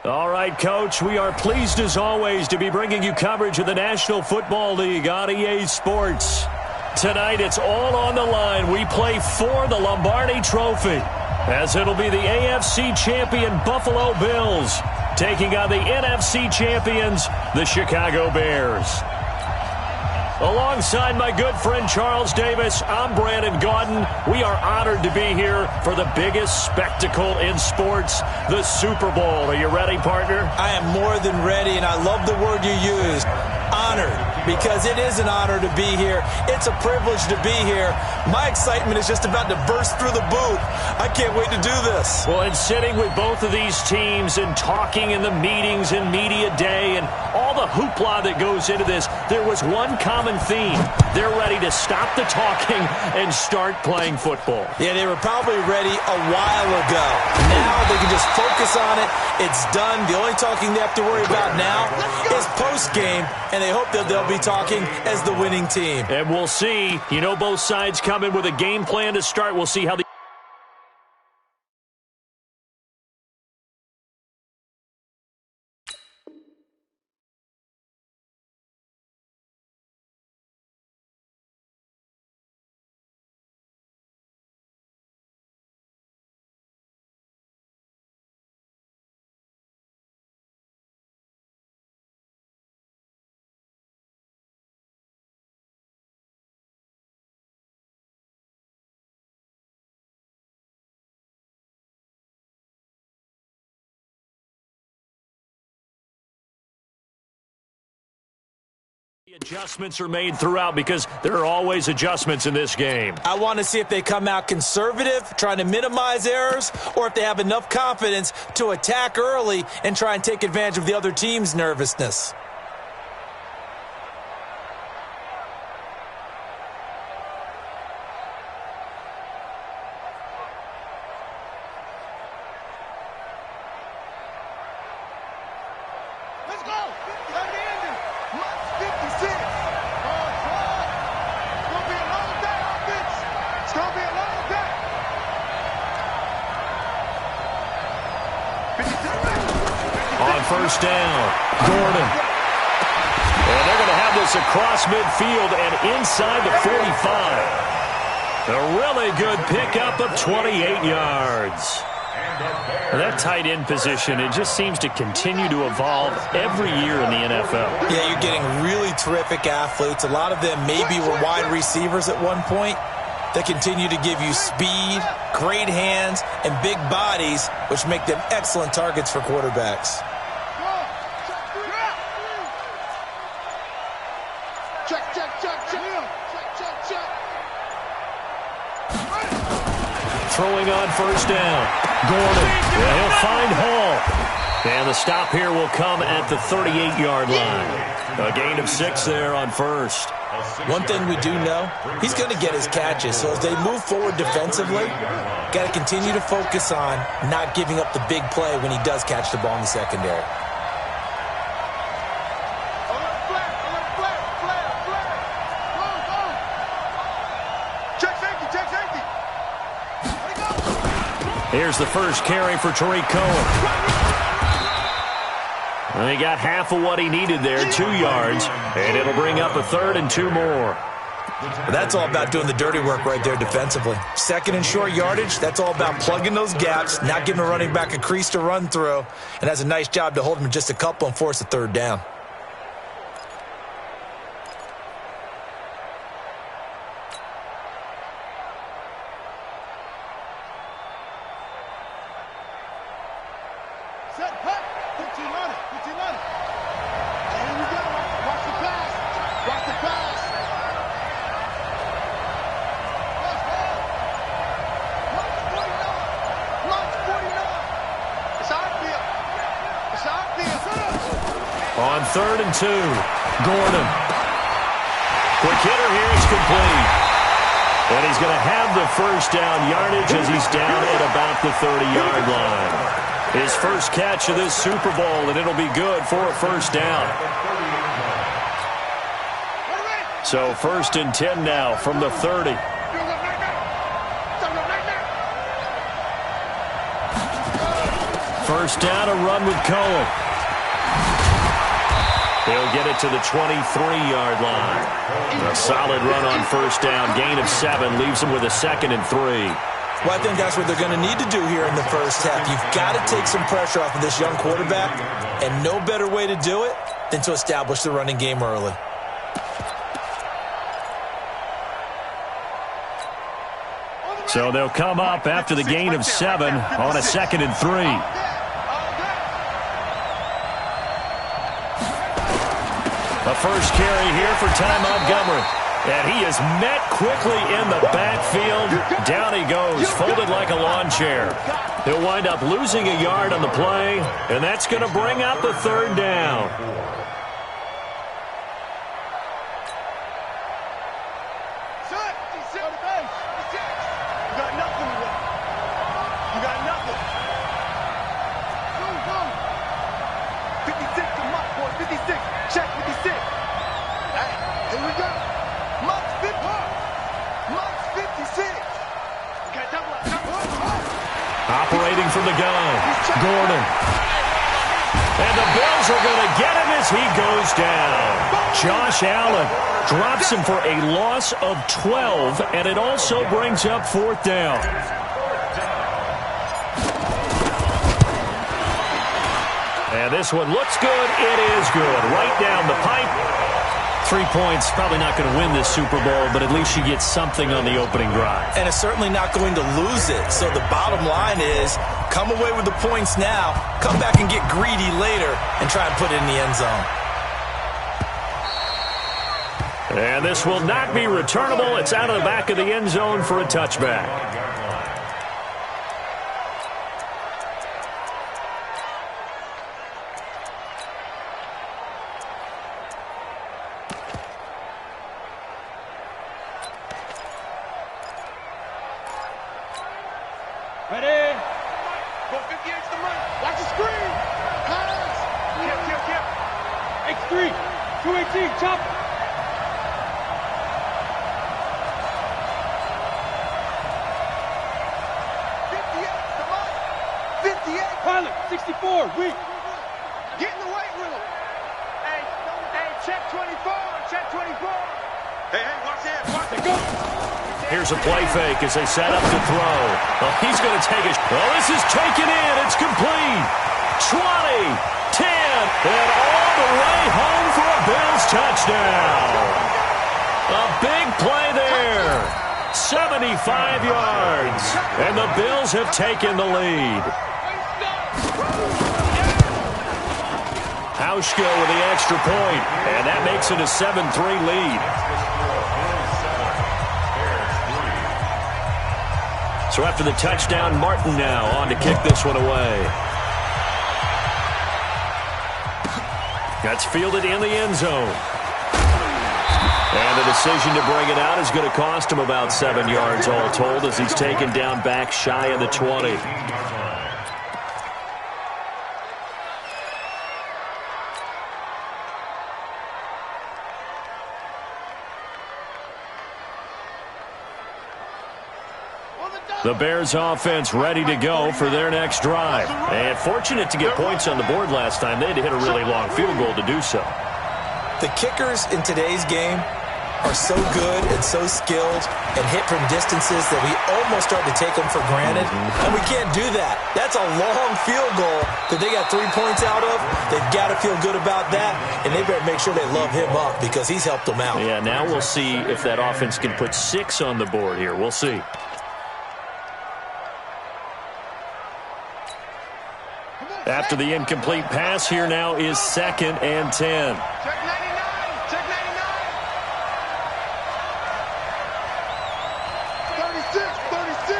All right, Coach, we are pleased as always to be bringing you coverage of the National Football League on EA Sports. Tonight, it's all on the line. We play for the Lombardi Trophy, as it'll be the AFC champion Buffalo Bills taking on the NFC champions, the Chicago Bears. Alongside my good friend Charles Davis, I'm Brandon Gaudin. We are honored to be here for the biggest spectacle in sports, the Super Bowl. Are you ready, partner? I am more than ready, and I love the word you used, honored, because it is an honor to be here. It's a privilege to be here. My excitement is just about to burst through the booth. I can't wait to do this. Well, and sitting with both of these teams and talking in the meetings and media day and all the hoopla that goes into this, there was one common theme. They're ready to stop the talking and start playing football. Yeah, they were probably ready a while ago. Now they can just focus on it. It's done. The only talking they have to worry about now is post-game, and they hope that they'll be talking as the winning team. And we'll see. You know, both sides come in with a game plan to start. We'll see how the adjustments are made throughout, because there are always adjustments in this game. I want to see if they come out conservative, trying to minimize errors, or if they have enough confidence to attack early and try and take advantage of the other team's nervousness. First down, Gordon. And they're going to have this across midfield and inside the 45. A really good pickup of 28 yards. That tight end position, it just seems to continue to evolve every year in the NFL. Yeah, you're getting really terrific athletes. A lot of them maybe were wide receivers at one point. They continue to give you speed, great hands, and big bodies, which make them excellent targets for quarterbacks. Throwing on first down. Gordon. Well, he'll find Hall. And the stop here will come at the 38-yard line. A gain of 6 there on first. One thing we do know, he's going to get his catches. So as they move forward defensively, got to continue to focus on not giving up the big play when he does catch the ball in the secondary. Here's the first carry for Tariq Cohen. And he got half of what he needed there, 2 yards, and it'll bring up a 3rd and 2 more. That's all about doing the dirty work right there defensively. Second and short yardage, that's all about plugging those gaps, not giving a running back a crease to run through, and has a nice job to hold him just a couple and force a 3rd down. On 3rd and 2, Gordon. Quick hitter here is complete. And he's going to have the first down yardage as he's down at about the 30-yard line. His first catch of this Super Bowl, and it'll be good for a first down. So 1st and 10 now from the 30. First down, a run with Cohen. He'll get it to the 23-yard line. A solid run on first down. Gain of 7 leaves him with a 2nd and 3. Well, I think that's what they're going to need to do here in the first half. You've got to take some pressure off of this young quarterback, and no better way to do it than to establish the running game early. So they'll come up after the gain of 7 on a 2nd and 3. The first carry here for Ty Montgomery. And he is met quickly in the backfield. Down he goes, folded like a lawn chair. He'll wind up losing a yard on the play, and that's going to bring up the 3rd down. Operating from the gun, Gordon. And the Bills are going to get him as he goes down. Josh Allen drops him for a loss of 12, and it also brings up 4th down. And this one looks good. It is good. Right down the pipe. 3 points, probably not going to win this Super Bowl, but at least you get something on the opening drive. And it's certainly not going to lose it. So the bottom line is, come away with the points now, come back and get greedy later, and try and put it in the end zone. And this will not be returnable. It's out of the back of the end zone for a touchback. Ready? Go 58 to the right. Watch the screen. Pass. Kill. X3. 218. Chop. 58 to the right. 58. Pilot. 64. Weak. Get in the weight room. Hey, check 24. Check 24. Hey, watch that. Watch it. Go. Here's a play fake as they set up to throw. Oh, he's going to take it. Oh, this is taken in. It's complete. 20, 10, and all the way home for a Bills touchdown. A big play there. 75 yards. And the Bills have taken the lead. Hauschka with the extra point, and that makes it a 7-3 lead. So after the touchdown, Martin now on to kick this one away. That's fielded in the end zone. And the decision to bring it out is going to cost him about 7 yards all told as he's taken down back shy of the 20. The Bears offense ready to go for their next drive. And fortunate to get points on the board last time. They had to hit a really long field goal to do so. The kickers in today's game are so good and so skilled and hit from distances that we almost start to take them for granted. And we can't do that. That's a long field goal that they got 3 points out of. They've got to feel good about that, and they better make sure they love him up because he's helped them out. Yeah, now we'll see if that offense can put 6 on the board here. We'll see. After the incomplete pass, here now is 2nd and 10. Check 99. Check 99. 36. 36.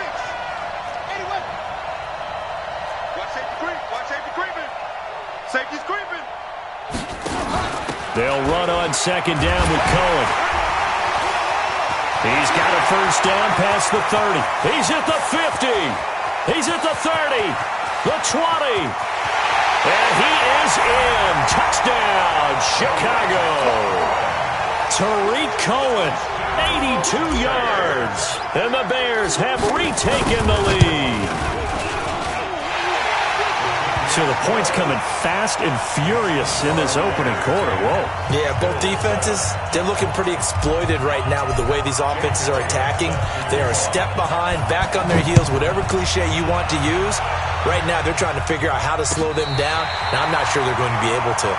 Anyway. Watch safety creep. Watch safety creeping. Safety's creeping. They'll run on 2nd down with Cohen. He's got a first down past the 30. He's at the 50. He's at the 30. The 20. And he is in. Touchdown, Chicago. Tariq Cohen, 82 yards. And the Bears have retaken the lead. So the points coming fast and furious in this opening quarter. Whoa. Yeah, both defenses, they're looking pretty exploited right now with the way these offenses are attacking. They are a step behind, back on their heels, whatever cliche you want to use. Right now, they're trying to figure out how to slow them down, and I'm not sure they're going to be able to.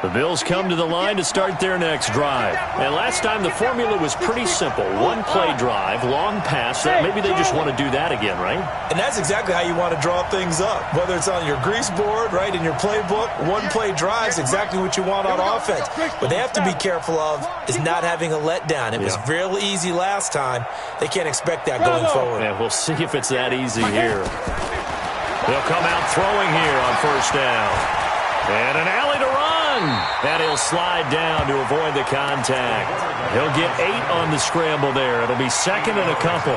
The Bills come to the line to start their next drive. And last time the formula was pretty simple. One-play drive, long pass. Maybe they just want to do that again, right? And that's exactly how you want to draw things up. Whether it's on your grease board, right, in your playbook, one-play drive is exactly what you want on offense. What they have to be careful of is not having a letdown. It was real easy last time. They can't expect that going forward. Yeah, we'll see if it's that easy here. They'll come out throwing here on first down. And an alley to run. And he'll slide down to avoid the contact. He'll get 8 on the scramble there. It'll be second and a couple.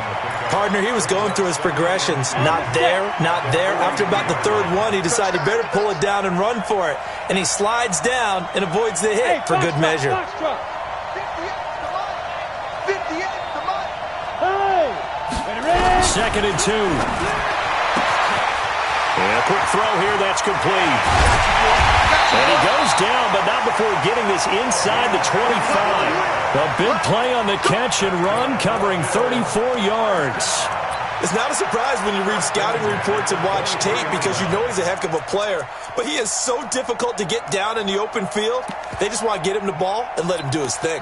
Partner, he was going through his progressions. Not there, not there. After about the third one, he decided he better pull it down and run for it. And he slides down and avoids the hit for good measure. 58, come on. Hey. Second and 2. And a quick throw here, that's complete. And he goes down, but not before getting this inside the 25. A big play on the catch and run, covering 34 yards. It's not a surprise when you read scouting reports and watch tape because you know he's a heck of a player. But he is so difficult to get down in the open field. They just want to get him the ball and let him do his thing.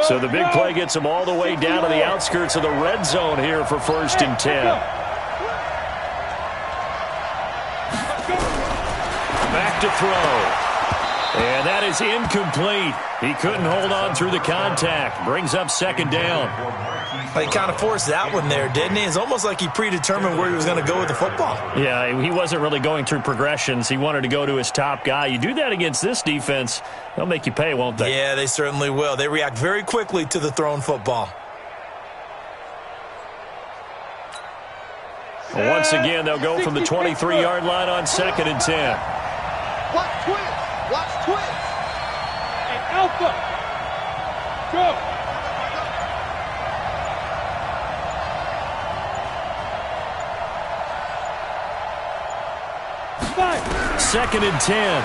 So the big play gets him all the way down to the outskirts of the red zone here for first and 10. Back to throw. And that is incomplete. He couldn't hold on through the contact. Brings up second down. He kind of forced that one there, didn't he? It's almost like he predetermined where he was going to go with the football. Yeah, he wasn't really going through progressions. He wanted to go to his top guy. You do that against this defense, they'll make you pay, won't they? Yeah, they certainly will. They react very quickly to the thrown football. Well, once again, they'll go from the 23-yard line on second and 10. Watch twins. Watch twins. And Alpha. Go. Second and 10.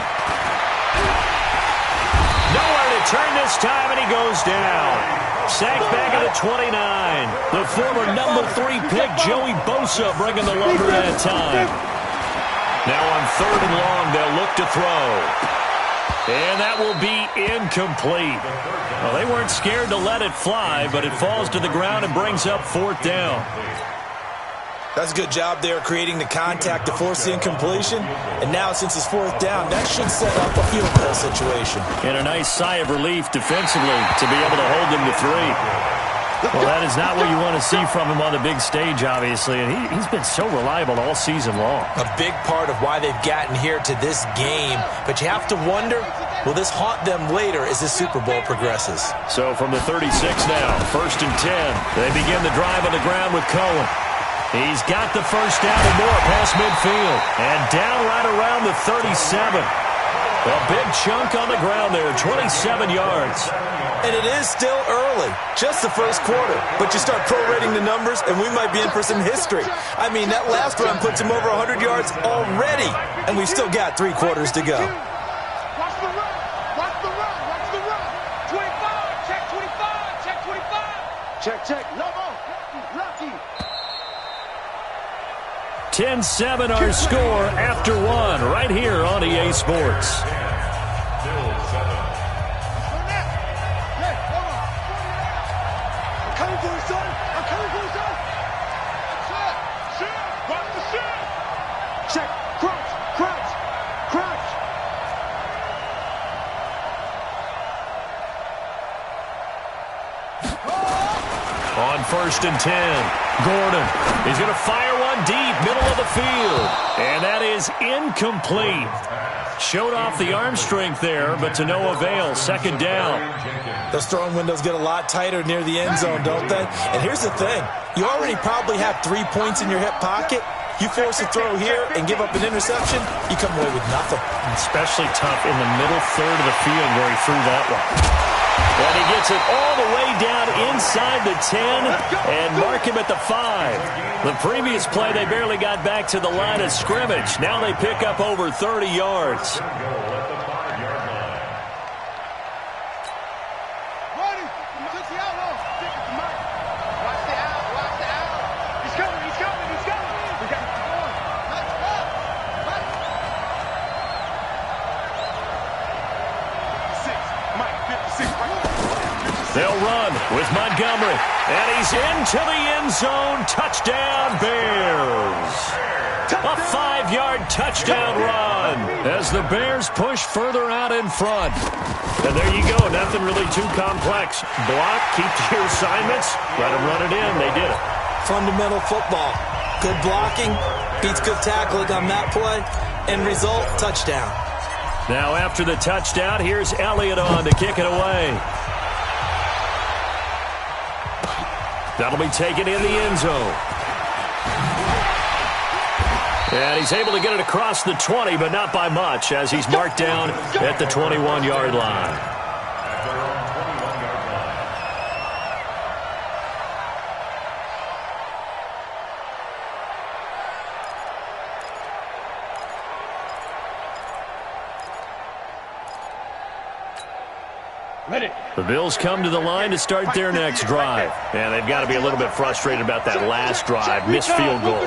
Nowhere to turn this time, and he goes down. Sacked back at the 29. The former number 3 pick, Joey Bosa, bringing the lumber that time. Now on third and long, they'll look to throw. And that will be incomplete. Well, they weren't scared to let it fly, but it falls to the ground and brings up fourth down. That's a good job there creating the contact to force the incompletion. And now, since it's fourth down, that should set up a field goal situation. And a nice sigh of relief defensively to be able to hold them to 3. Well, that is not what you want to see from him on the big stage, obviously. And he's been so reliable all season long. A big part of why they've gotten here to this game. But you have to wonder, will this haunt them later as the Super Bowl progresses? So from the 36 now, first and 10. They begin the drive on the ground with Cohen. He's got the first down and more past midfield. And down right around the 37. A big chunk on the ground there, 27 yards. And it is still early, just the first quarter. But you start prorating the numbers, and we might be in for some history. I mean, that last run puts him over 100 yards already, and we've still got 3 quarters to go. Watch the run. Watch the run. Watch the run. 25. Check 25. Check 25. Check. Lobo. Lucky. 10-7 our score after 1 right here on EA Sports. I'm coming for you, son. I'm coming for you, son. Shit. Watch the shit. Check. Crouch. Crouch. Crouch. On first and 10, Gordon. He's going to fire one deep, middle of the field. And that is incomplete. Showed off the arm strength there, but to no avail. Second down. Those throwing windows get a lot tighter near the end zone, don't they? And here's the thing. You already probably have 3 points in your hip pocket. You force a throw here and give up an interception, you come away with nothing. Especially tough in the middle third of the field where he threw that one. And he gets it all the way down inside the 10 and mark him at the 5. The previous play, they barely got back to the line of scrimmage. Now they pick up over 30 yards. They'll run with Montgomery, and he's into the end zone. Touchdown, Bears. A 5-yard touchdown run as the Bears push further out in front. And there you go, nothing really too complex. Block, keep to your assignments, let them run it in. They did it. Fundamental football. Good blocking, beats good tackling on that play. End result, touchdown. Now after the touchdown, here's Elliott on to kick it away. That'll be taken in the end zone. And he's able to get it across the 20, but not by much, as he's marked down at the 21-yard line. The Bills come to the line to start their next drive. And they've got to be a little bit frustrated about that last drive, missed field goal.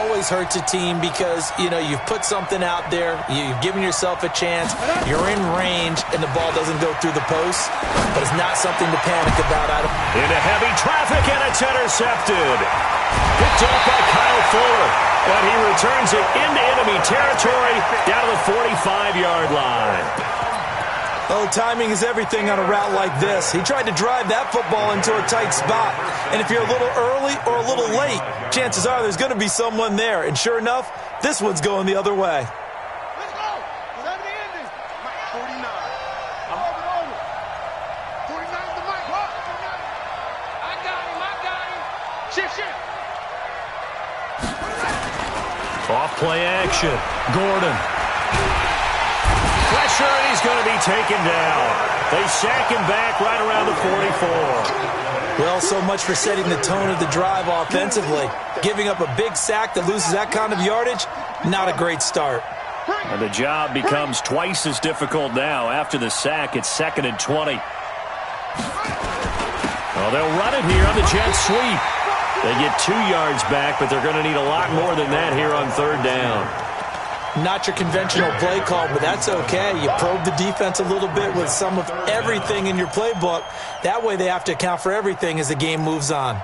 Always hurts a team because, you've put something out there, you've given yourself a chance, you're in range, and the ball doesn't go through the post. But it's not something to panic about. Into heavy traffic, and it's intercepted. Picked up by Kyle Fuller. And he returns it into enemy territory down to the 45-yard line. Oh, timing is everything on a route like this. He tried to drive that football into a tight spot. And if you're a little early or a little late, chances are there's going to be someone there. And sure enough, this one's going the other way. Let's go. It's at the ending. 49. I'm over. 49's the mic. What? I got him. Shift. Off play action. Gordon. Pressure, and he's going to be taken down. They sack him back right around the 44. Well, so much for setting the tone of the drive offensively. Giving up a big sack that loses that kind of yardage, not a great start. And the job becomes twice as difficult now. After the sack, it's 2nd and 20. Well, they'll run it here on the jet sweep. They get 2 yards back, but they're going to need a lot more than that here on 3rd down. Not your conventional play call, but that's okay. You probe the defense a little bit with some of everything in your playbook. That way they have to account for everything as the game moves on.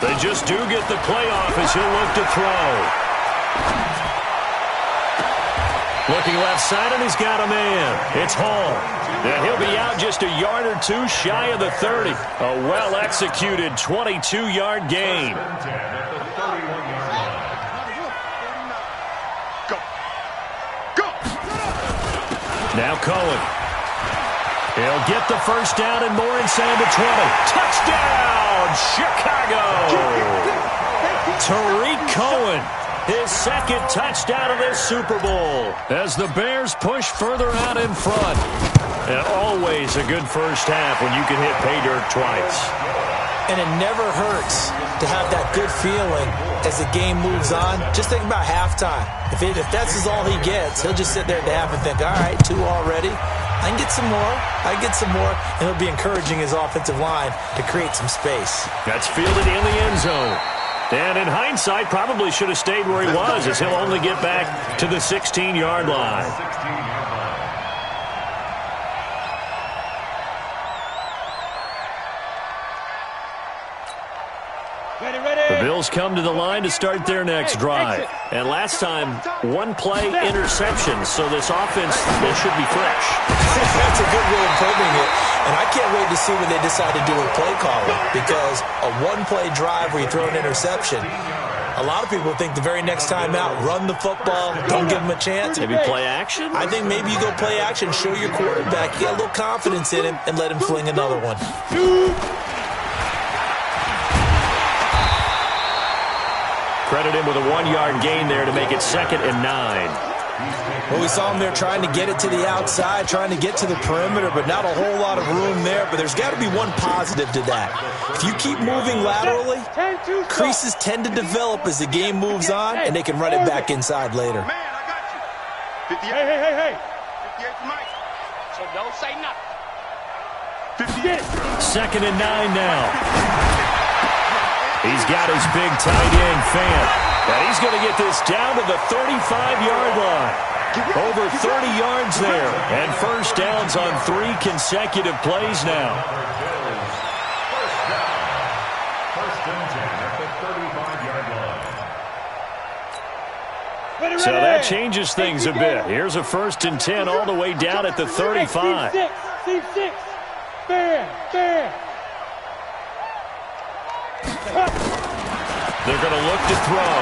They just do get the playoff as he'll look to throw. Looking left side, and he's got a man. It's Hall. And he'll be out just a yard or two shy of the 30. A well-executed 22-yard gain. Now Cohen. He'll get the first down and more inside the 20. Touchdown, Chicago! Tariq Cohen, his 2nd touchdown of this Super Bowl as the Bears push further out in front. And always a good first half when you can hit pay dirt twice. And it never hurts to have that good feeling as the game moves on. Just think about halftime. If that's all he gets, he'll just sit there at the half and think, all right, 2 already. I can get some more, and it'll be encouraging his offensive line to create some space. That's fielded in the end zone. And in hindsight, probably should have stayed where he was, as he'll only get back to the 16-yard line. The Bills come to the line to start their next drive. And last time, one-play interception, so this offense, they should be fresh. That's a good way of putting it. And I can't wait to see what they decide to do with play calling, because a one-play drive where you throw an interception, a lot of people think the very next time out, run the football, don't give them a chance. Maybe play action? I think maybe you go play action, show your quarterback, get a little confidence in him, and let him fling another one. Credit him with a 1-yard gain there to make it 2nd and 9. Well, we saw him there trying to get it to the outside, trying to get to the perimeter, but not a whole lot of room there. But there's got to be one positive to that. If you keep moving laterally, creases tend to develop as the game moves on, and they can run it back inside later. Man, I got you. 58. Hey. 58 for Mike. So don't say nothing. 58. 2nd and 9 now. He's got his big tight end, Fant. And he's going to get this down to the 35-yard line. Over 30 yards there. And first downs on 3 consecutive plays now. So that changes things a bit. Here's a 1st and 10 all the way down at the 35. Team 6. Fair. They're going to look to throw.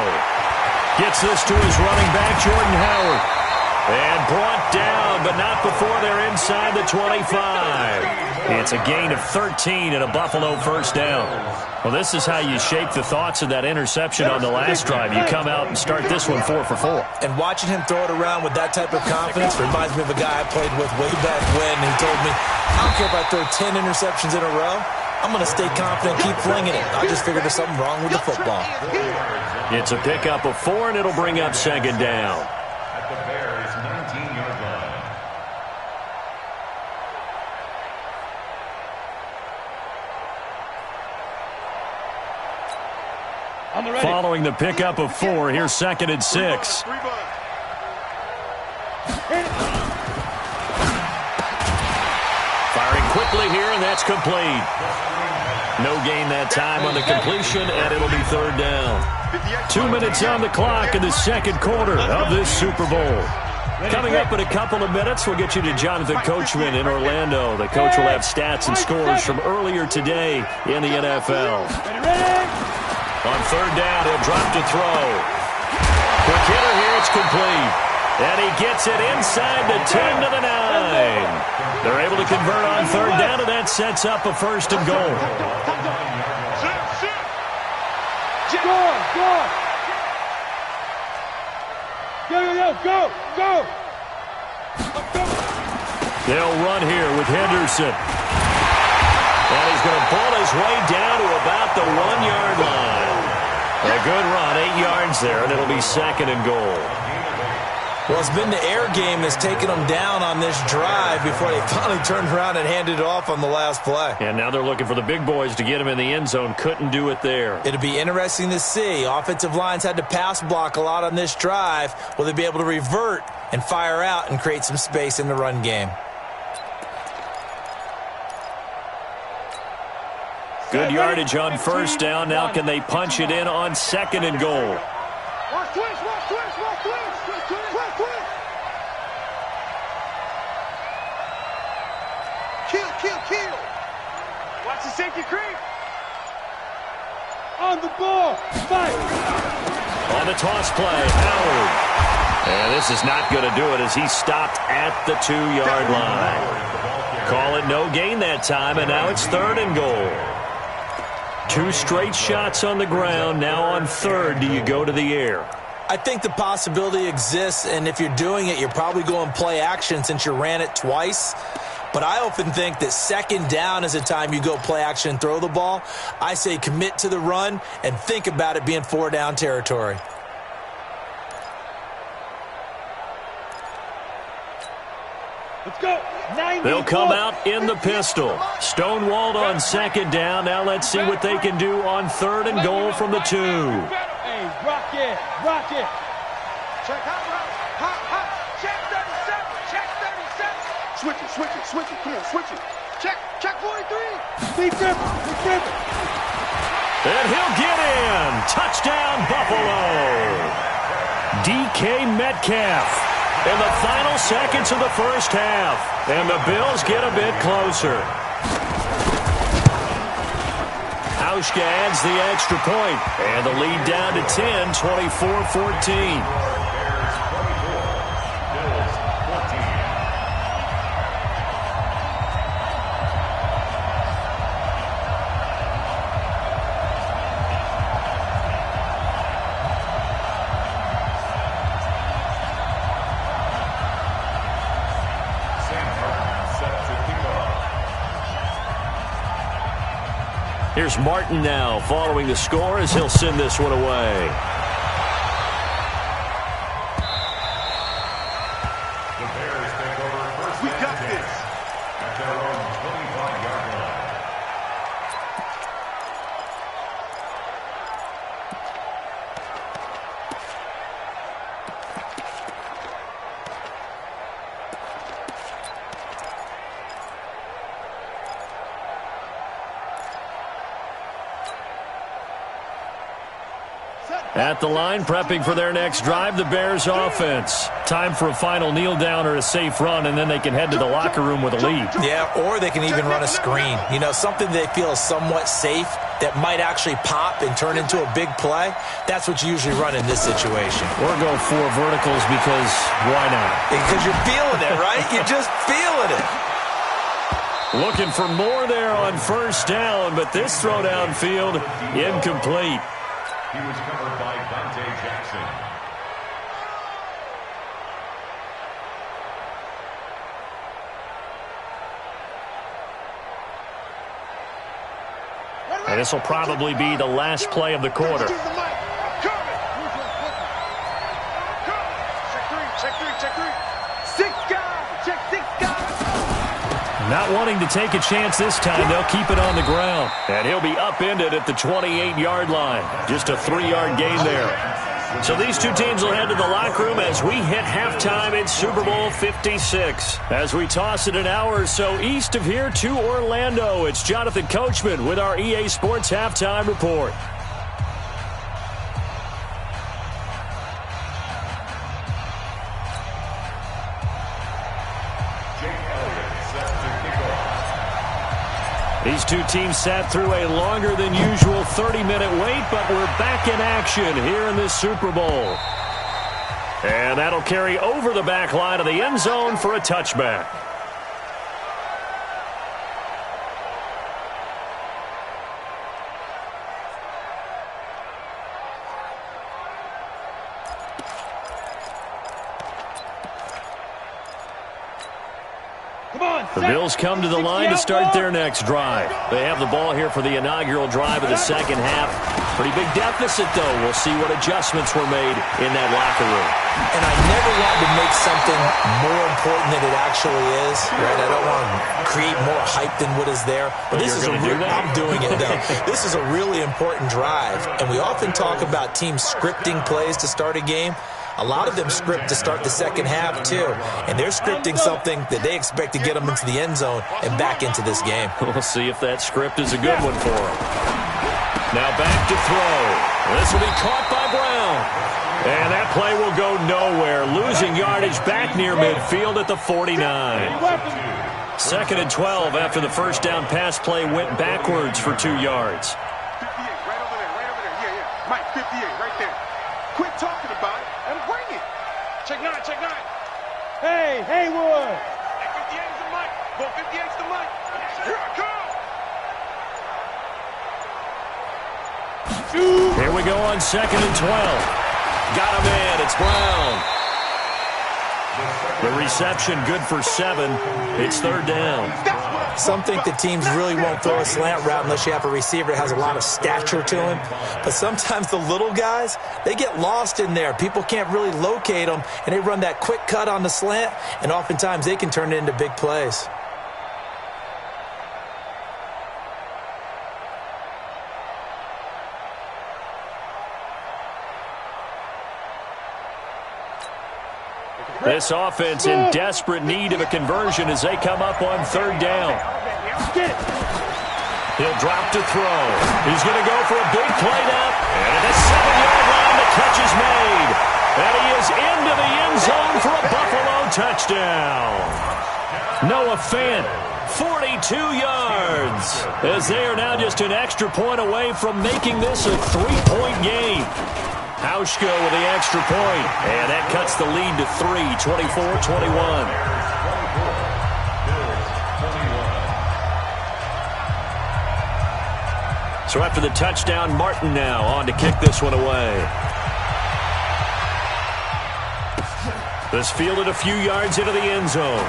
Gets this to his running back, Jordan Howard. And brought down, but not before they're inside the 25. It's a gain of 13 and a Buffalo first down. Well, this is how you shake the thoughts of that interception on the last drive. You come out and start this one 4 for 4. And watching him throw it around with that type of confidence reminds me of a guy I played with way back when. He told me, I don't care if I throw 10 interceptions in a row. I'm going to stay confident, keep flinging it. I just figured there's something wrong with the football. It's a pickup of 4, and it'll bring up 2nd down. At the Bears' 19-yard line. Following the pickup of 4, here's 2nd and 6. Firing quickly here, and that's complete. No gain that time on the completion, and it'll be 3rd down. 2 minutes on the clock in the 2nd quarter of this Super Bowl. Coming up in a couple of minutes, we'll get you to Jonathan Coachman in Orlando. The coach will have stats and scores from earlier today in the NFL. On 3rd down, he'll drop to throw. Quick hitter here, it's complete. And he gets it inside the 10 to the 9. They're able to convert on 3rd down, and that sets up a 1st and goal. Go. They'll run here with Henderson. And he's going to pull his way down to about the 1-yard line. A good run, 8 yards there, and it'll be 2nd and goal. Well, it's been the air game that's taken them down on this drive before they finally turned around and handed it off on the last play. And now they're looking for the big boys to get him in the end zone. Couldn't do it there. It'll be interesting to see. Offensive lines had to pass block a lot on this drive. Will they be able to revert and fire out and create some space in the run game? Good yardage on 1st down. Now can they punch it in on 2nd and goal? Watch twist. Kill. Watch the safety creep. On the ball. Fight. On the toss play, Howard. And this is not going to do it as he stopped at the 2-yard line. Call it no gain that time, and now it's 3rd and goal. 2 straight shots on the ground. Now on 3rd, do you go to the air? I think the possibility exists, and if you're doing it, you're probably going play action since you ran it twice. But I often think that 2nd down is a time you go play action and throw the ball. I say commit to the run and think about it being 4-down territory. Let's go. They'll come out in the pistol. Stonewalled on 2nd down. Now let's see what they can do on 3rd and goal from the 2. Hey, rock it. Check hot. Check 37. Switch it. Come on, switch it. Check 43. Be different. And he'll get in. Touchdown, Buffalo. DK Metcalf in the final seconds of the first half. And the Bills get a bit closer. Hauschka adds the extra point. And the lead down to 10, 24-14. Here's Martin now following the score as he'll send this one away. The Bears take over first We and got 10 this. at their own 25-yard line. At the line, prepping for their next drive, the Bears offense. Time for a final kneel down or a safe run, and then they can head to the locker room with a lead. Yeah, or they can even run a screen. You know, something they feel is somewhat safe that might actually pop and turn into a big play. That's what you usually run in this situation. Or go 4 verticals because why not? Because you're feeling it, right? You're just feeling it. Looking for more there on first down, but this throw downfield incomplete. He was covered by Dante Jackson. And this will probably be the last play of the quarter. Check 3. 6 guys. Check 6 guys. Not wanting to take a chance this time, they'll keep it on the ground. And he'll be upended at the 28-yard line. Just a 3-yard gain there. So these two teams will head to the locker room as we hit halftime in Super Bowl 56. As we toss it an hour or so east of here to Orlando, it's Jonathan Coachman with our EA Sports Halftime Report. These two teams sat through a longer than usual 30-minute wait, but we're back in action here in this Super Bowl. And that'll carry over the back line of the end zone for a touchback. The Bills come to the line to start their next drive. They have the ball here for the inaugural drive of the second half. Pretty big deficit, though. We'll see what adjustments were made in that locker room. And I never want to make something more important than it actually is, right? I don't want to create more hype than what is there. But this is I'm doing it, though. This is a really important drive. And we often talk about teams scripting plays to start a game. A lot of them script to start the second half, too. And they're scripting something that they expect to get them into the end zone and back into this game. We'll see if that script is a good one for them. Now back to throw. This will be caught by Brown. And that play will go nowhere. Losing yardage back near midfield at the 49. 2nd and 12 after the first down pass play went backwards for 2 yards. 58, right over there. Yeah. Mike, 58, right there. Quit talking about it and bring it. Check 9. Hey, Haywood. 58's the Mike. Well, 58's the Mike. Here I come. Here we go on 2nd and 12. Got him in. It's Brown. The reception good for 7. It's 3rd down. Some think that teams really won't throw a slant route unless you have a receiver that has a lot of stature to him. But sometimes the little guys, they get lost in there. People can't really locate them, and they run that quick cut on the slant, and oftentimes they can turn it into big plays. This offense in desperate need of a conversion as they come up on 3rd down. He'll drop to throw. He's going to go for a big play now. And at the 7-yard line, the catch is made. And he is into the end zone for a Buffalo touchdown. Noah Fant, 42 yards, as they are now just an extra point away from making this a 3-point game. Hauschka with the extra point, and that cuts the lead to 3, 24-21. So after the touchdown, Martin now on to kick this one away. This fielded a few yards into the end zone.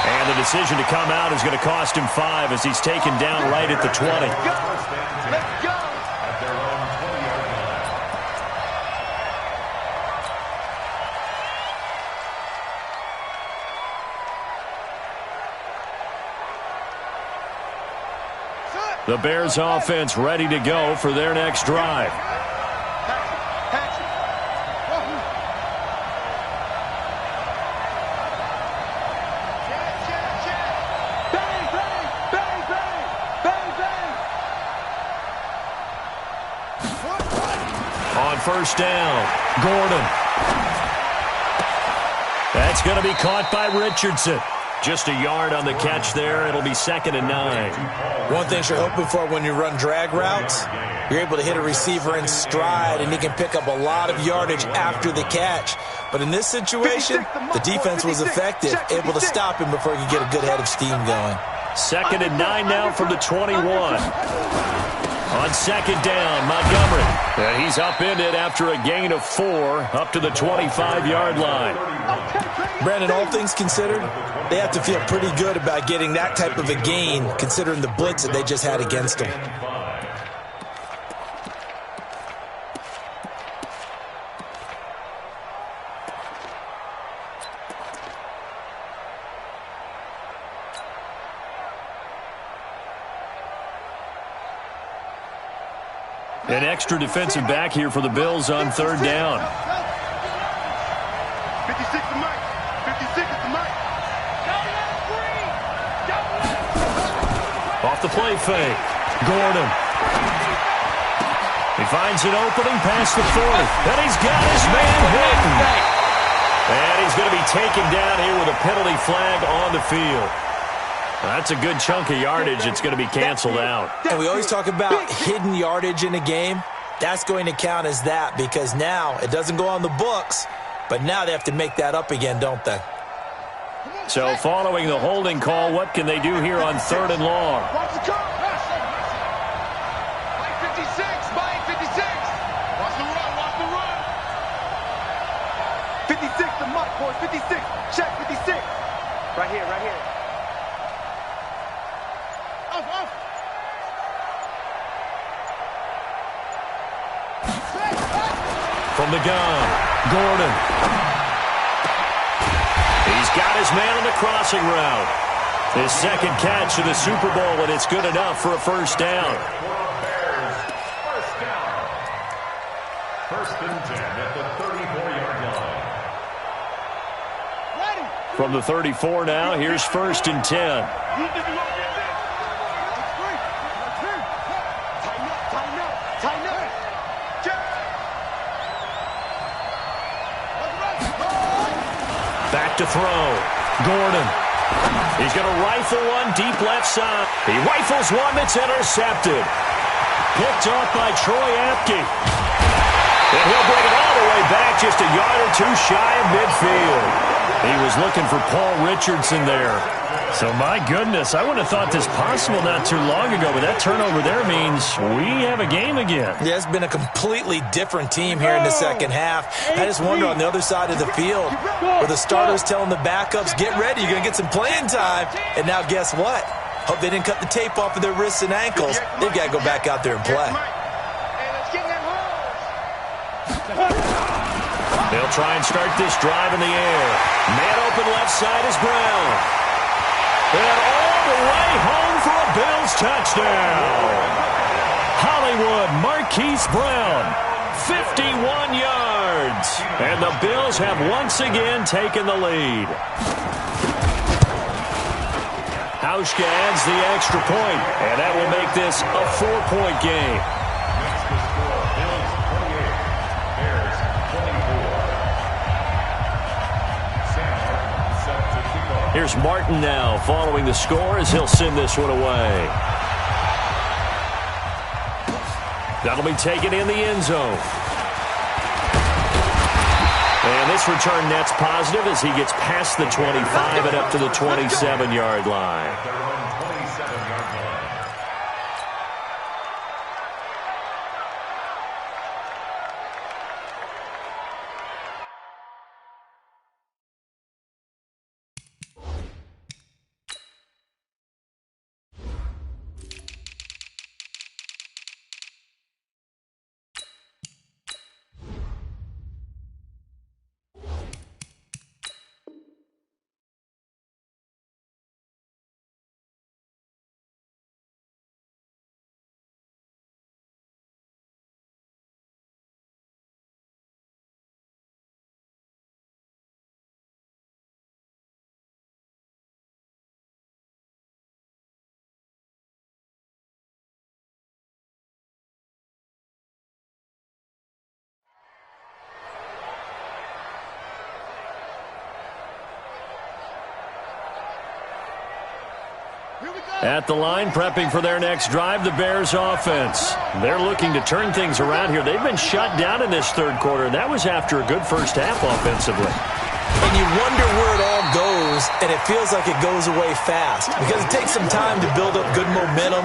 And the decision to come out is going to cost him 5 as he's taken down right at the 20. Let's go. At their own 20-yard line. The Bears offense ready to go for their next drive. On first down, Gordon. That's going to be caught by Richardson. Just a yard on the catch there. It'll be 2nd and 9. One thing you're hoping for when you run drag routes, you're able to hit a receiver in stride, and he can pick up a lot of yardage after the catch. But in this situation, the defense was effective, able to stop him before he could get a good head of steam going. 2nd and 9 now from the 21. On 2nd down, Montgomery. And he's upended after a gain of 4 up to the 25-yard line. Brandon, all things considered, they have to feel pretty good about getting that type of a gain, considering the blitz that they just had against them. An extra defensive back here for the Bills on 3rd down. 56 to Mike. 56 to Mike. Off the play fake. Gordon. He finds an opening past the 40. And he's got his man hidden. And he's going to be taken down here with a penalty flag on the field. That's a good chunk of yardage. It's going to be canceled out. And we always talk about hidden yardage in a game. That's going to count as that because now it doesn't go on the books, but now they have to make that up again, don't they? So following the holding call, what can they do here on 3rd and long? Watch the car. Mike 56. Mike 56. Watch the run. Watch the run. 56 to Mike, boy. 56. Check 56. Right here. Right here. From the gun, Gordon. He's got his man on the crossing route. His 2nd catch of the Super Bowl, and it's good enough for a 1st down. First and 10 at the 34-yard line. From the 34 now, here's 1st and 10. Back to throw. Gordon. He's going to rifle one deep left side. He rifles one that's intercepted. Picked off by Troy Apke. And he'll bring it all the way back just a yard or 2 shy of midfield. He was looking for Paul Richardson there. So, my goodness, I wouldn't have thought this possible not too long ago, but that turnover there means we have a game again. Yeah, it's been a completely different team here in the 2nd half. I just wonder on the other side of the field where the starters telling the backups, get ready, you're going to get some playing time. And now guess what? Hope they didn't cut the tape off of their wrists and ankles. They've got to go back out there and play. They'll try and start this drive in the air. Man open left side is Brown. And all the way home for a Bills touchdown. Hollywood Marquise Brown, 51 yards. And the Bills have once again taken the lead. Hauschka adds the extra point, and that will make this a 4-point game. Makes the score Bills 28, Bears 24. Sam set to kick off. Here's Martin now following the score as he'll send this one away. That'll be taken in the end zone. And this return net's positive as he gets past the 25 and up to the 27-yard line. Their own 27-yard line. At the line, prepping for their next drive, the Bears offense. They're looking to turn things around here. They've been shut down in this third quarter, and that was after a good first half offensively. And you wonder where it all goes, and it feels like it goes away fast because it takes some time to build up good momentum,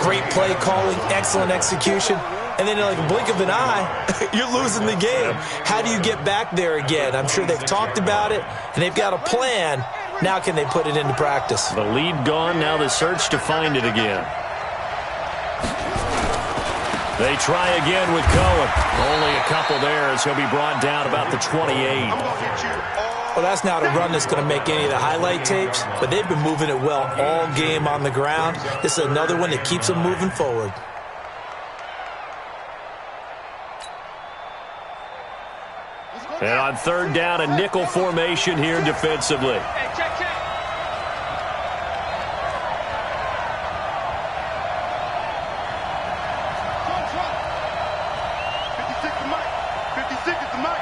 great play calling, excellent execution, and then in like a blink of an eye, you're losing the game. How do you get back there again? I'm sure they've talked about it, and they've got a plan. Now can they put it into practice? The lead gone, now the search to find it again. They try again with Cohen. Only a couple there as he'll be brought down about the 28. Well, that's not a run that's going to make any of the highlight tapes, but they've been moving it well all game on the ground. This is another one that keeps them moving forward. And on third down, a nickel formation here defensively. Hey, check, check. Trump. 56 to Mike. 56 is the Mike.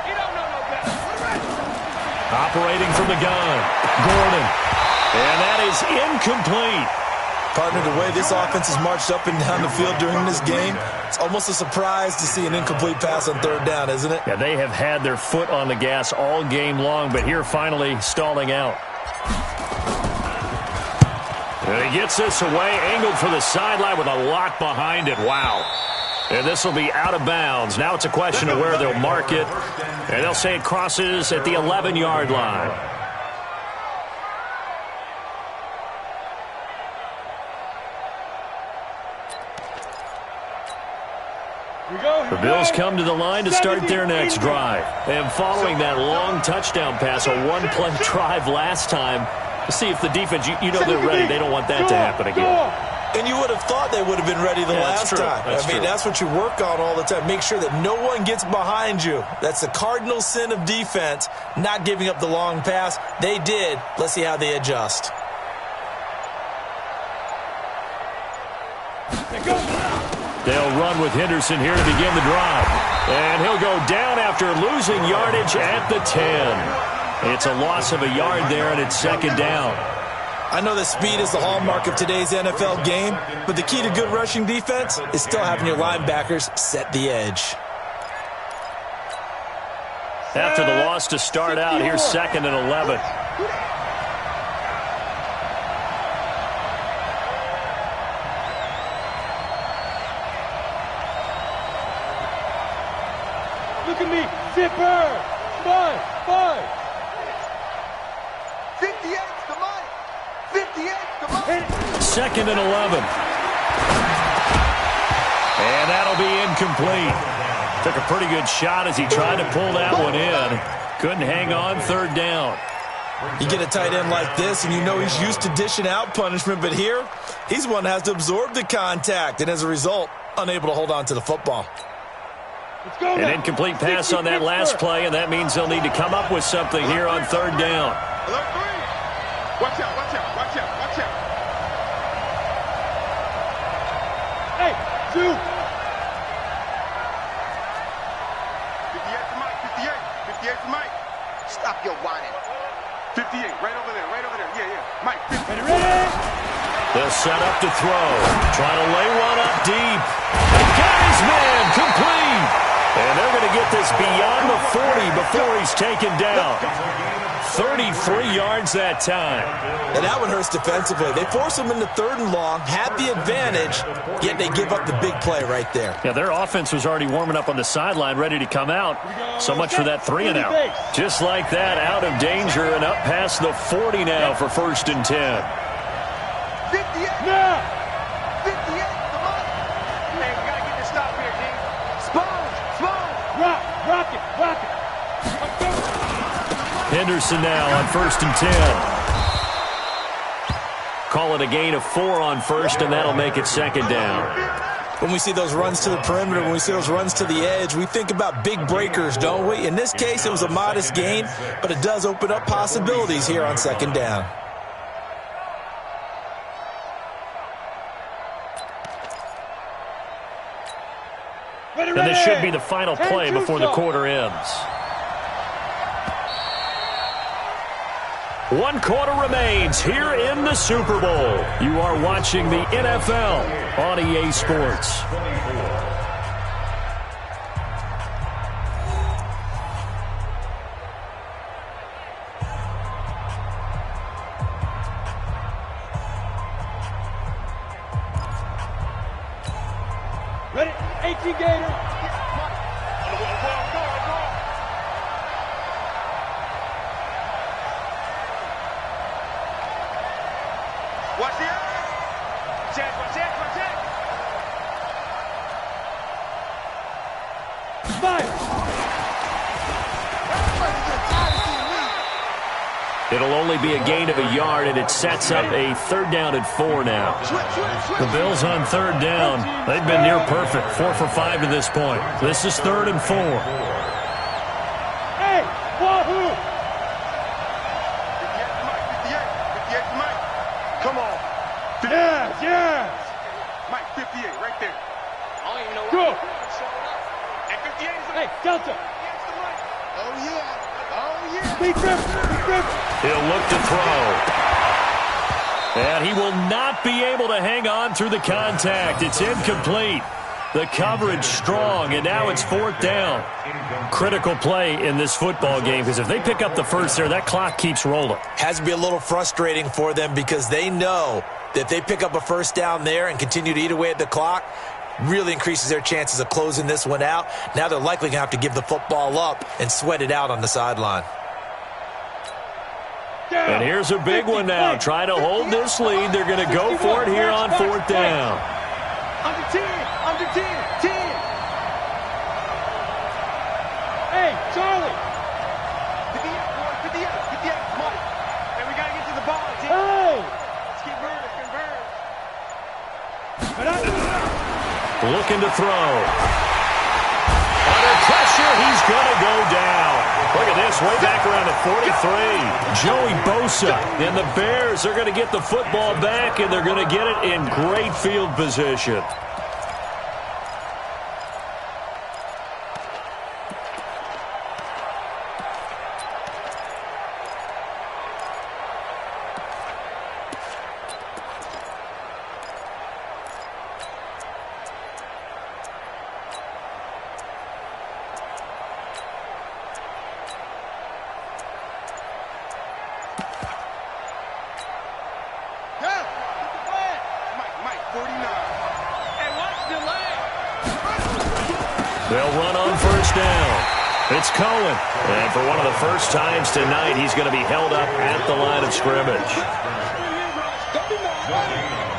He don't know no better. Operating from the gun, Gordon. And that is incomplete. Partner, the way this offense has marched up and down the field during this game, it's almost a surprise to see an incomplete pass on third down, isn't it? Yeah, they have had their foot on the gas all game long, but here finally stalling out. And he gets this away, angled for the sideline with a lot behind it. Wow. And this will be out of bounds. Now it's a question of where they'll mark it. And they'll say it crosses at the 11-yard line. The Bills come to the line to start their next drive. And following that long touchdown pass, a one-play drive last time, to see if the defense, you know they're ready. They don't want that to happen again. And you would have thought they would have been ready the last time. That's what you work on all the time. Make sure that no one gets behind you. That's the cardinal sin of defense, not giving up the long pass. They did. Let's see how they adjust. They'll run with Henderson here to begin the drive. And he'll go down after losing yardage at the 10. It's a loss of a yard there, and it's second down. I know that speed is the hallmark of today's NFL game, but the key to good rushing defense is still having your linebackers set the edge. After the loss to start out, here's second and 11. Look at me. Zipper. 5. 58 to Mike. 58 to Mike. Second and 11. And that'll be incomplete. Took a pretty good shot as he tried to pull that one in. Couldn't hang on third down. You get a tight end like this, and you know he's used to dishing out punishment, but here, he's one that has to absorb the contact, and as a result, unable to hold on to the football. An incomplete pass on that last play, and that means they'll need to come up with something here on third down. Watch out, watch out, watch out. Shoot. 58 for Mike, 58. 58 for Mike. Stop your whining. 58, right over there, right over there. Yeah, yeah. Mike, 50. Ready? They'll set up to throw. Trying to lay one up deep. And got his man complete. And they're going to get this beyond the 40 before he's taken down. 33 yards that time. And that one hurts defensively. They force him into 3rd and long, had the advantage, yet they give up the big play right there. Yeah, their offense was already warming up on the sideline, ready to come out. So much for that 3 and out. Just like that, out of danger and up past the 40 now for 1st and 10. 58. Now. 58. Come on. Hey, we got to get this stop here, King. Rock it. Henderson now on 1st and 10. Call it a gain of 4 on 1st, and that'll make it 2nd down. When we see those runs to the perimeter, when we see those runs to the edge, we think about big breakers, don't we? In this case, it was a modest gain, but it does open up possibilities here on 2nd down. And this should be the final play before the quarter ends. 1 quarter remains here in the Super Bowl. You are watching the NFL on EA Sports. Ready? 18 Gator. Watch the check. Fire. It'll only be a gain of a yard, and it sets up a 3rd down and 4 now. The Bills on 3rd down. They've been near perfect, 4 for 5 to this point. This is 3rd and 4. Hey, wahoo! 58 for Mike, 58 for Mike. Come on. Yes. Mike, 58, right there. I don't even know Go. And 58 is Hey, Delta. Oh, yeah. Big grip. He'll look to throw. And he will not be able to hang on through the contact. It's incomplete. The coverage strong, and now it's 4th down. Critical play in this football game, because if they pick up the first there, that clock keeps rolling. Has to be a little frustrating for them because they know that if they pick up a 1st down there and continue to eat away at the clock, really increases their chances of closing this one out. Now they're likely going to have to give the football up and sweat it out on the sideline. And here's a big one now. Trying to hold this lead. They're going to go for it here on 4th down. Under 10. Hey, Charlie. 58, Mike. And we got to get to the ball, T. Hey. Let's keep moving, Looking to throw. Under pressure, he's going to go down. Look at this, way back around at 43. Joey Bosa and the Bears are going to get the football back, and they're going to get it in great field position. They'll run on 1st down. It's Cohen. And for one of the first times tonight, he's going to be held up at the line of scrimmage.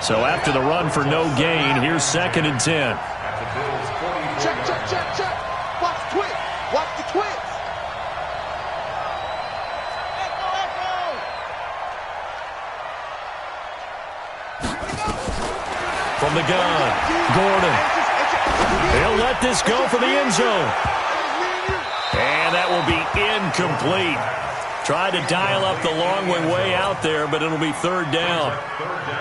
So after the run for no gain, here's 2nd and 10. Check. Watch the twist. From the gun, Gordon. He'll let this go for the end zone. And that will be incomplete. Tried to dial up the long way out there, but it'll be third down.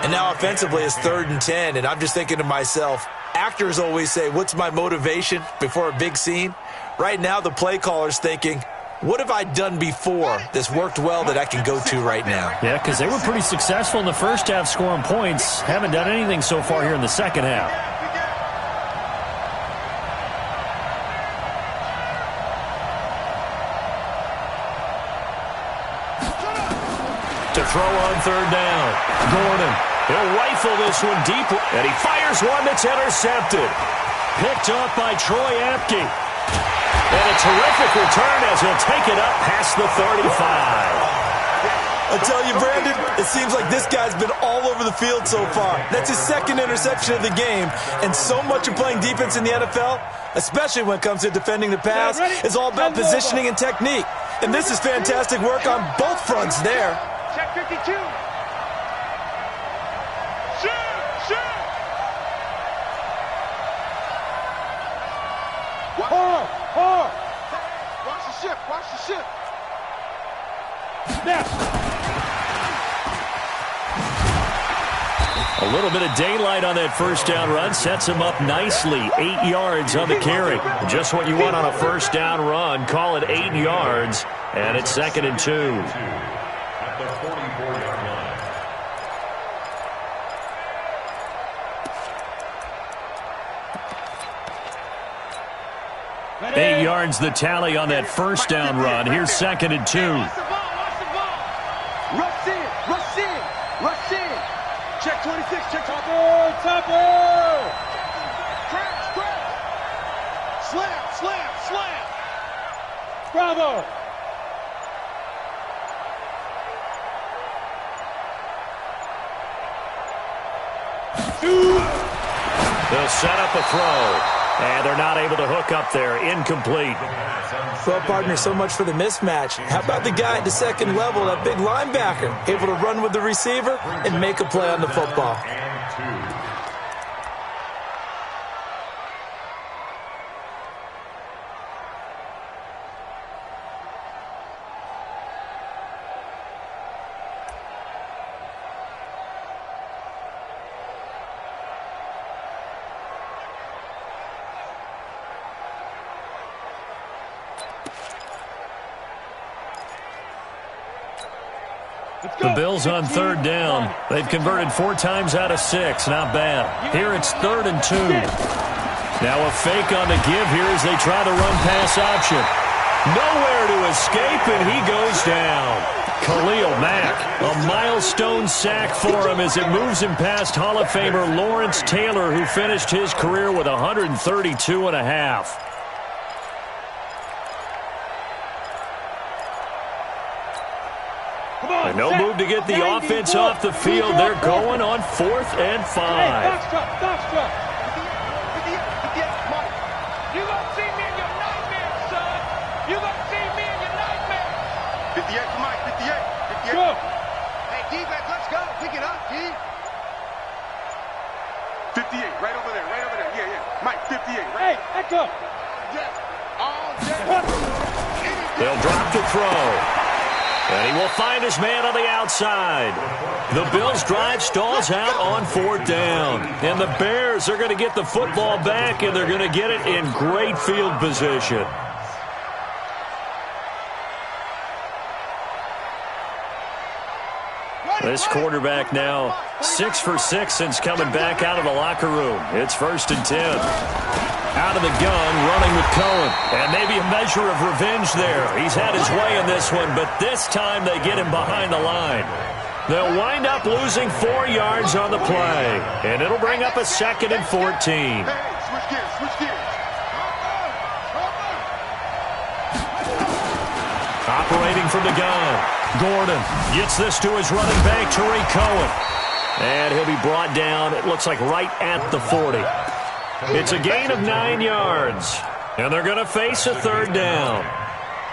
And now offensively it's 3rd and 10, and I'm just thinking to myself, actors always say, what's my motivation before a big scene? Right now the play caller's thinking, what have I done before that's worked well that I can go to right now? Yeah, because they were pretty successful in the first half scoring points. Haven't done anything so far here in the second half. To throw on third down. Gordon. He'll rifle this one deep, and he fires one that's intercepted. Picked up by Troy Apke. And a terrific return as he'll take it up past the 35. I tell you, Brandon, it seems like this guy's been all over the field so far. That's his 2nd interception of the game. And so much of playing defense in the NFL, especially when it comes to defending the pass, is all about positioning and technique. And this is fantastic work on both fronts there. Check 52. Shoot! Hard! Watch the ship! Snap! A little bit of daylight on that first down run sets him up nicely. 8 yards on the carry. Just what you want on a first down run. Call it 8 yards, and it's 2nd and 2. At the 44-yard line. 8 yards the tally on that first down run. Here's 2nd and 2. Watch the ball! Rush in! Check 26, check topper! Crash! Slam! Bravo! They'll set up a throw. And they're not able to hook up there. Incomplete. Well, partner, so much for the mismatch. How about the guy at the 2nd level, that big linebacker, able to run with the receiver and make a play on the football? The Bills on third down. They've converted 4 times out of 6. Not bad. Here it's 3rd and 2. Now a fake on the give here as they try the run-pass option. Nowhere to escape, and he goes down. Khalil Mack, a milestone sack for him as it moves him past Hall of Famer Lawrence Taylor, who finished his career with 132 and a half. No move to get the offense off the field. They're going on 4th and 5. Foxtrot. 58, you gonna see me in your nightmare, son. You gonna see me in your nightmare. 58 for Mike, 58. Go. Hey, D-back, let's go. Pick it up, D. 58, right over there. Yeah. Mike, 58, right? Hey, back up. Yeah. All day. They'll drop the throw. And he will find his man on the outside. The Bills' drive stalls out on 4th down. And the Bears are going to get the football back, and they're going to get it in great field position. This quarterback now 6 for 6 since coming back out of the locker room. It's 1st and 10. Out of the gun, running with Cohen. And maybe a measure of revenge there. He's had his way in this one, but this time they get him behind the line. They'll wind up losing 4 yards on the play. And it'll bring up a 2nd and 14. Hey, switch gears. Operating from the gun. Gordon gets this to his running back, Tariq Cohen. And he'll be brought down, it looks like right at the 40. It's a gain of 9 yards. And they're going to face a 3rd down.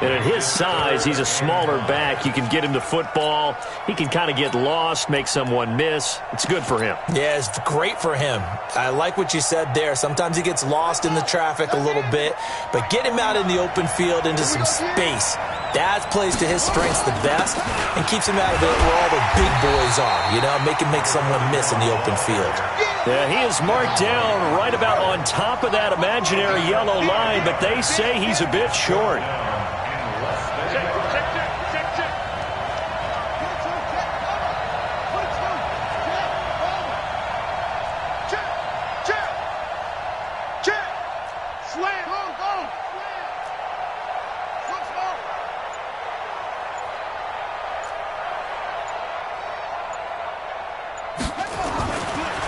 And at his size, he's a smaller back. You can get him the football. He can kind of get lost, make someone miss. It's good for him. Yeah, it's great for him. I like what you said there. Sometimes he gets lost in the traffic a little bit, but get him out in the open field into some space. That plays to his strengths the best and keeps him out of it where all the big boys are, make him make someone miss in the open field. Yeah, he is marked down right about on top of that imaginary yellow line, but they say he's a bit short.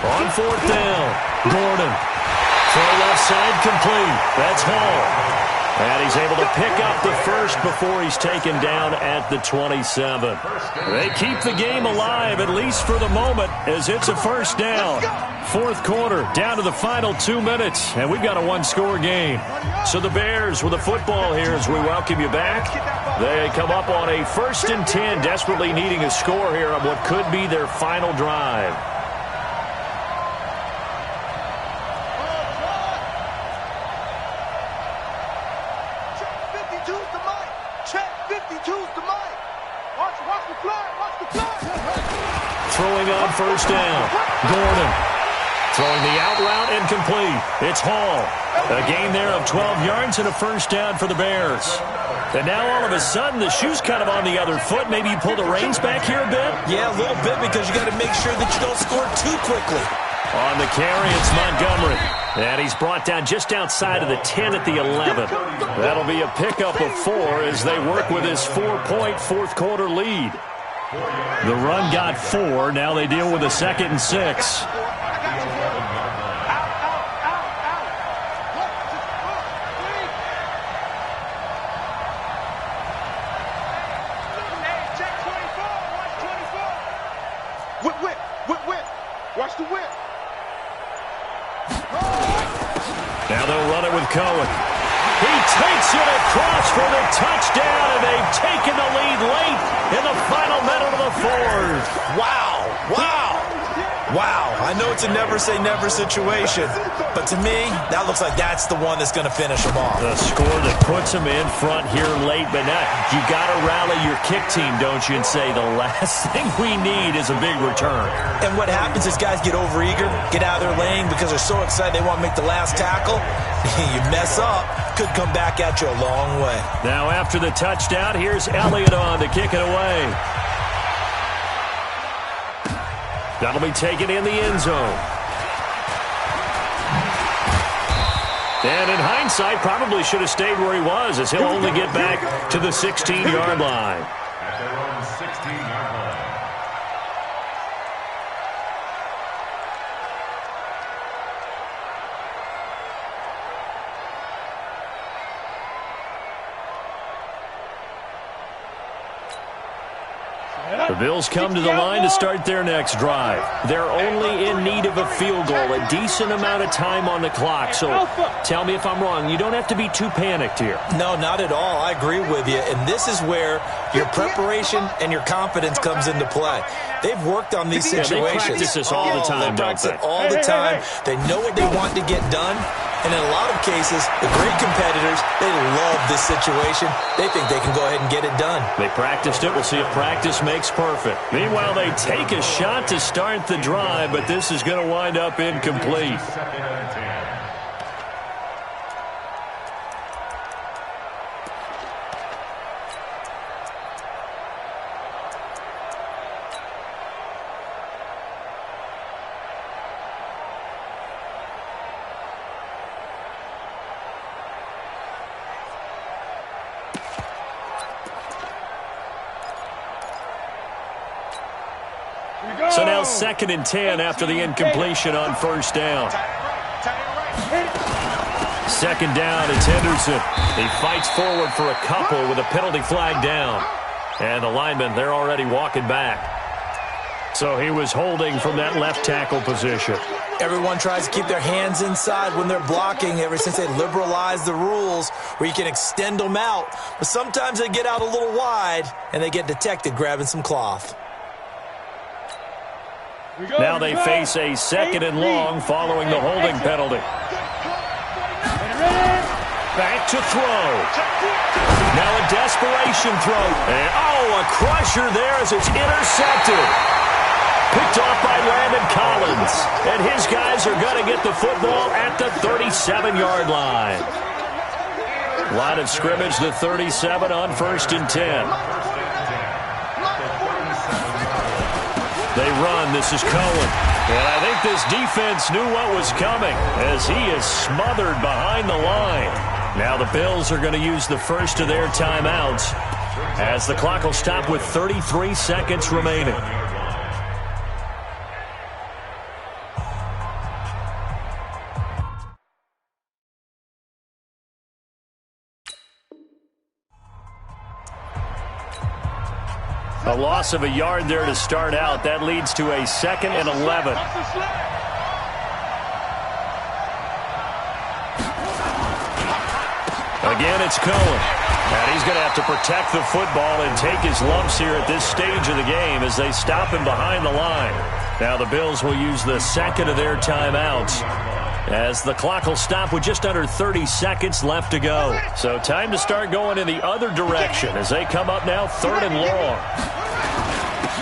On fourth down, Gordon. Throw left side complete. That's Hall. And he's able to pick up the first before he's taken down at the 27. They keep the game alive, at least for the moment, as it's a first down. Fourth quarter, down to the final 2 minutes, and we've got a one-score game. So the Bears with the football here as we welcome you back. They come up on a 1st and 10, desperately needing a score here on what could be their final drive. Throwing on first down. Gordon. Throwing the out route incomplete. It's Hall. A gain there of 12 yards and a first down for the Bears. And now all of a sudden the shoe's kind of on the other foot. Maybe you pull the reins back here a bit? Yeah, a little bit because you got to make sure that you don't score too quickly. On the carry, it's Montgomery. And he's brought down just outside of the 10 at the 11. That'll be a pickup of 4 as they work with his 4-point fourth quarter lead. The run got 4. Now they deal with a 2nd and 6. Watch the whip. Now they'll run it with Cohen. He takes it across for the touchdown, and they've taken the lead late in the final minute of the fourth. Wow. I know it's a never-say-never situation, but to me, that looks like that's the one that's going to finish them off. The score that puts them in front here late, but now you got to rally your kick team, don't you, and say the last thing we need is a big return. And what happens is guys get overeager, get out of their lane because they're so excited they want to make the last tackle. You mess up, could come back at you a long way. Now after the touchdown, here's Elliott on to kick it away. That'll be taken in the end zone. And in hindsight, probably should have stayed where he was, as he'll only get back to the 16-yard line. At their own 16-yard line. The Bills come to the line to start their next drive. They're only in need of a field goal, a decent amount of time on the clock. So tell me if I'm wrong. You don't have to be too panicked here. No, not at all. I agree with you. And this is where your preparation and your confidence comes into play. They've worked on these situations. They practice this all the time, they practice don't it all the time. They know what they want to get done. And in a lot of cases, the great competitors, they love this situation. They think they can go ahead and get it done. They practiced it. We'll see if practice makes perfect. Meanwhile, they take a shot to start the drive, but this is going to wind up incomplete. So now 2nd and 10 after the incompletion on first down. 2nd down, it's Henderson. He fights forward for a couple with a penalty flag down. And the linemen, they're already walking back. So he was holding from that left tackle position. Everyone tries to keep their hands inside when they're blocking ever since they liberalized the rules where you can extend them out. But sometimes they get out a little wide and they get detected grabbing some cloth. Now they face a 2nd and long following the holding penalty. Back to throw. Now a desperation throw. And, a crusher there as it's intercepted. Picked off by Landon Collins. And his guys are going to get the football at the 37-yard line. Line of scrimmage, the 37 on 1st and 10. They run. This is Cohen. And I think this defense knew what was coming as he is smothered behind the line. Now the Bills are going to use the first of their timeouts as the clock will stop with 33 seconds remaining. A loss of a yard there to start out. That leads to a 2nd and 11. Again, it's Cohen. And he's going to have to protect the football and take his lumps here at this stage of the game as they stop him behind the line. Now the Bills will use the 2nd of their timeouts as the clock will stop with just under 30 seconds left to go. So time to start going in the other direction as they come up now 3rd and long.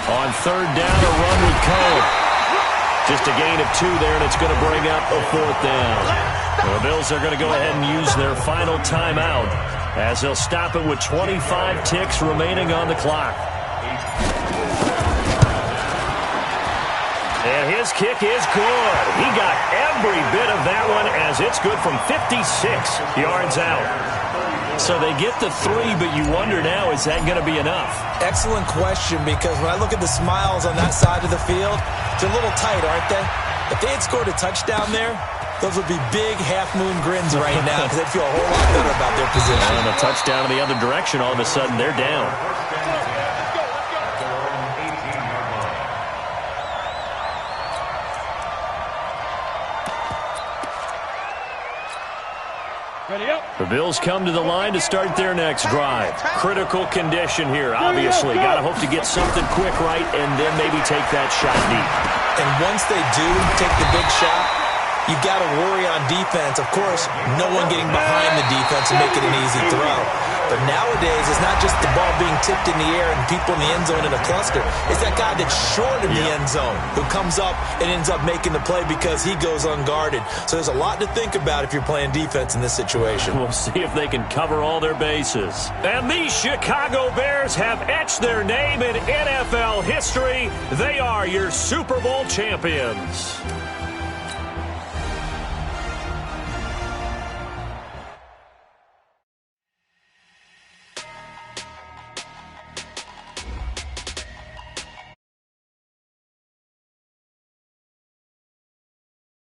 On 3rd down, a run with Cohen. Just a gain of 2 there, and it's going to bring up a 4th down. The Bills are going to go ahead and use their final timeout as they'll stop it with 25 ticks remaining on the clock. And his kick is good. He got every bit of that one as it's good from 56 yards out. So they get the 3, but you wonder now, is that going to be enough? Excellent question, because when I look at the smiles on that side of the field, they're a little tight, aren't they? If they had scored a touchdown there, those would be big half-moon grins right now because they'd feel a whole lot better about their position. And a touchdown in the other direction, all of a sudden they're down. The Bills come to the line to start their next drive. Critical condition here, obviously. Got to hope to get something quick right and then maybe take that shot deep. And once they do take the big shot, you've got to worry on defense. Of course, no one getting behind the defense and making an easy throw. But nowadays, it's not just the ball being tipped in the air and people in the end zone in a cluster. It's that guy that's short in the end zone who comes up and ends up making the play because he goes unguarded. So there's a lot to think about if you're playing defense in this situation. We'll see if they can cover all their bases. And these Chicago Bears have etched their name in NFL history. They are your Super Bowl champions.